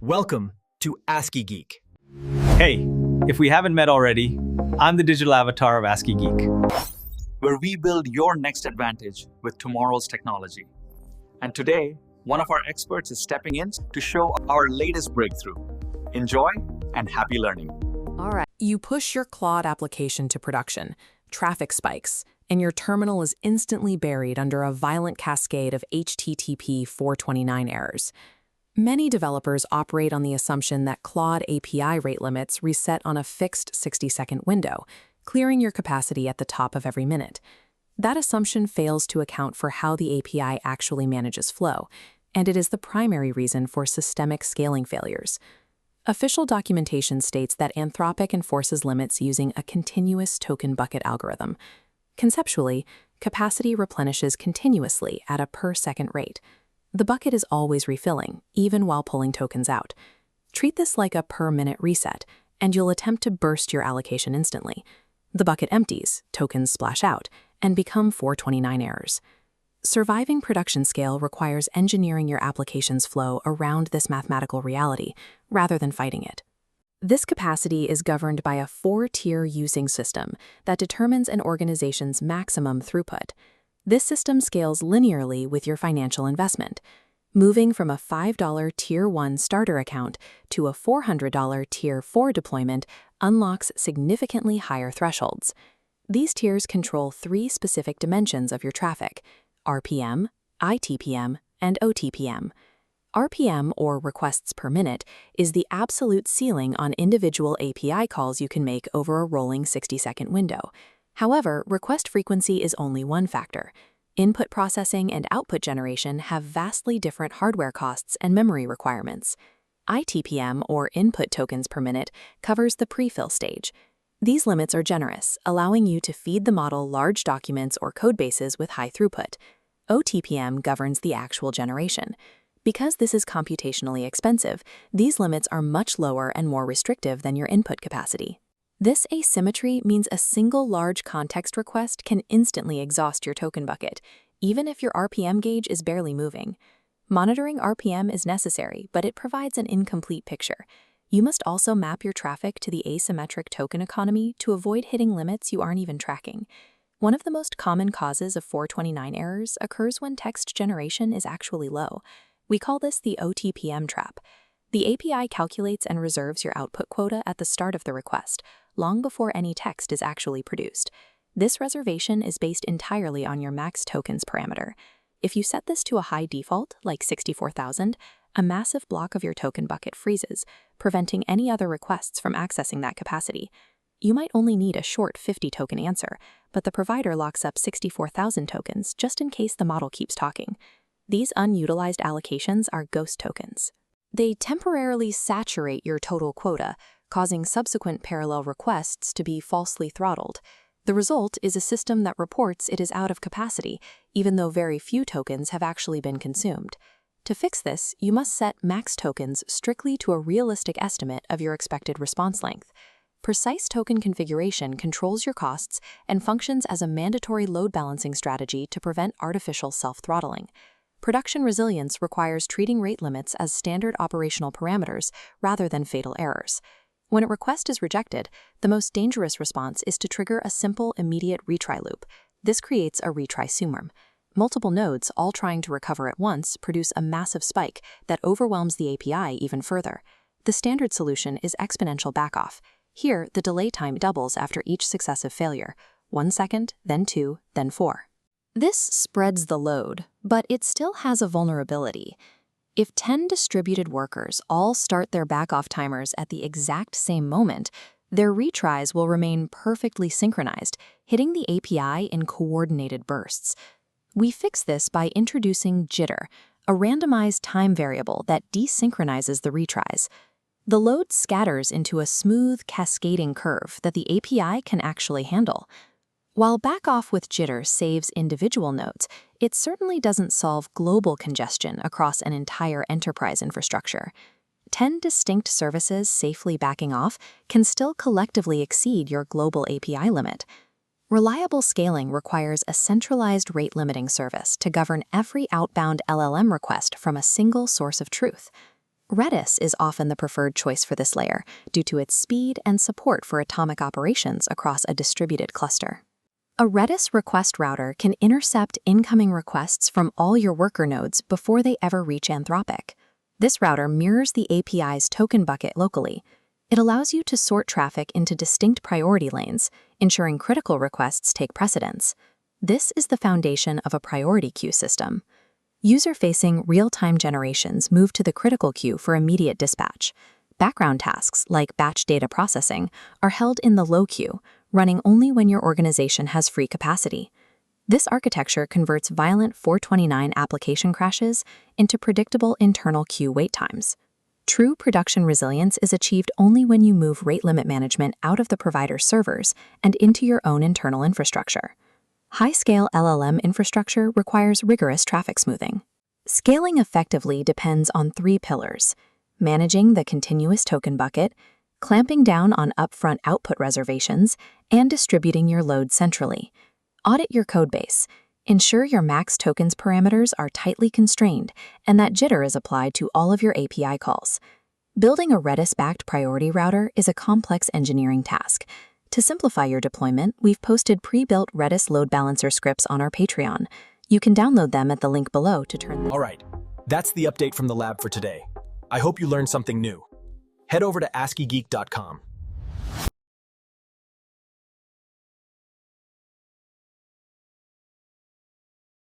Welcome to ASCII Geek. Hey, if we haven't met already, I'm the digital avatar of ASCII Geek, where we build your next advantage with tomorrow's technology. And today, one of our experts is stepping in to show our latest breakthrough. Enjoy and happy learning. All right. You push your Claude application to production, traffic spikes, and your terminal is instantly buried under a violent cascade of HTTP 429 errors. Many developers operate on the assumption that Claude API rate limits reset on a fixed 60-second window, clearing your capacity at the top of every minute. That assumption fails to account for how the API actually manages flow, and it is the primary reason for systemic scaling failures. Official documentation states that Anthropic enforces limits using a continuous token bucket algorithm. Conceptually, capacity replenishes continuously at a per-second rate. The bucket is always refilling, even while pulling tokens out. Treat this like a per-minute reset, and you'll attempt to burst your allocation instantly. The bucket empties, tokens splash out, and become 429 errors. Surviving production scale requires engineering your application's flow around this mathematical reality, rather than fighting it. This capacity is governed by a 4-tier using system that determines an organization's maximum throughput. This system scales linearly with your financial investment. Moving from a $5 Tier 1 starter account to a $400 Tier 4 deployment unlocks significantly higher thresholds. These tiers control 3 specific dimensions of your traffic: RPM, ITPM, and OTPM. RPM, or requests per minute, is the absolute ceiling on individual API calls you can make over a rolling 60-second window. However, request frequency is only one factor. Input processing and output generation have vastly different hardware costs and memory requirements. ITPM, or input tokens per minute, covers the prefill stage. These limits are generous, allowing you to feed the model large documents or codebases with high throughput. OTPM governs the actual generation. Because this is computationally expensive, these limits are much lower and more restrictive than your input capacity. This asymmetry means a single large context request can instantly exhaust your token bucket, even if your RPM gauge is barely moving. Monitoring RPM is necessary, but it provides an incomplete picture. You must also map your traffic to the asymmetric token economy to avoid hitting limits you aren't even tracking. One of the most common causes of 429 errors occurs when text generation is actually low. We call this the OTPM trap. The API calculates and reserves your output quota at the start of the request, long before any text is actually produced. This reservation is based entirely on your max tokens parameter. If you set this to a high default, like 64,000, a massive block of your token bucket freezes, preventing any other requests from accessing that capacity. You might only need a short 50-token answer, but the provider locks up 64,000 tokens just in case the model keeps talking. These unutilized allocations are ghost tokens. They temporarily saturate your total quota, causing subsequent parallel requests to be falsely throttled. The result is a system that reports it is out of capacity, even though very few tokens have actually been consumed. To fix this, you must set max tokens strictly to a realistic estimate of your expected response length. Precise token configuration controls your costs and functions as a mandatory load balancing strategy to prevent artificial self-throttling. Production resilience requires treating rate limits as standard operational parameters rather than fatal errors. When a request is rejected, the most dangerous response is to trigger a simple, immediate retry loop. This creates a retry swarm. Multiple nodes, all trying to recover at once, produce a massive spike that overwhelms the API even further. The standard solution is Exponential Backoff. Here, the delay time doubles after each successive failure: 1 second, then 2, then 4. This spreads the load, but it still has a vulnerability. If 10 distributed workers all start their backoff timers at the exact same moment, their retries will remain perfectly synchronized, hitting the API in coordinated bursts. We fix this by introducing jitter, a randomized time variable that desynchronizes the retries. The load scatters into a smooth, cascading curve that the API can actually handle. While backoff with jitter saves individual nodes, it certainly doesn't solve global congestion across an entire enterprise infrastructure. 10 distinct services safely backing off can still collectively exceed your global API limit. Reliable scaling requires a centralized rate-limiting service to govern every outbound LLM request from a single source of truth. Redis is often the preferred choice for this layer due to its speed and support for atomic operations across a distributed cluster. A Redis request router can intercept incoming requests from all your worker nodes before they ever reach Anthropic. This router mirrors the API's token bucket locally. It allows you to sort traffic into distinct priority lanes, ensuring critical requests take precedence. This is the foundation of a priority queue system. User-facing real-time generations move to the critical queue for immediate dispatch. Background tasks, like batch data processing, are held in the low queue, running only when your organization has free capacity. This architecture converts violent 429 application crashes into predictable internal queue wait times. True production resilience is achieved only when you move rate limit management out of the provider's servers and into your own internal infrastructure. High-scale LLM infrastructure requires rigorous traffic smoothing. Scaling effectively depends on 3 pillars: managing the continuous token bucket, clamping down on upfront output reservations, and distributing your load centrally. Audit your codebase. Ensure your max tokens parameters are tightly constrained and that jitter is applied to all of your API calls. Building a Redis-backed priority router is a complex engineering task. To simplify your deployment, we've posted pre-built Redis Load Balancer scripts on our Patreon. You can download them at the link below to turn them. All right, that's the update from the lab for today. I hope you learned something new. Head over to ASCIIgeek.com.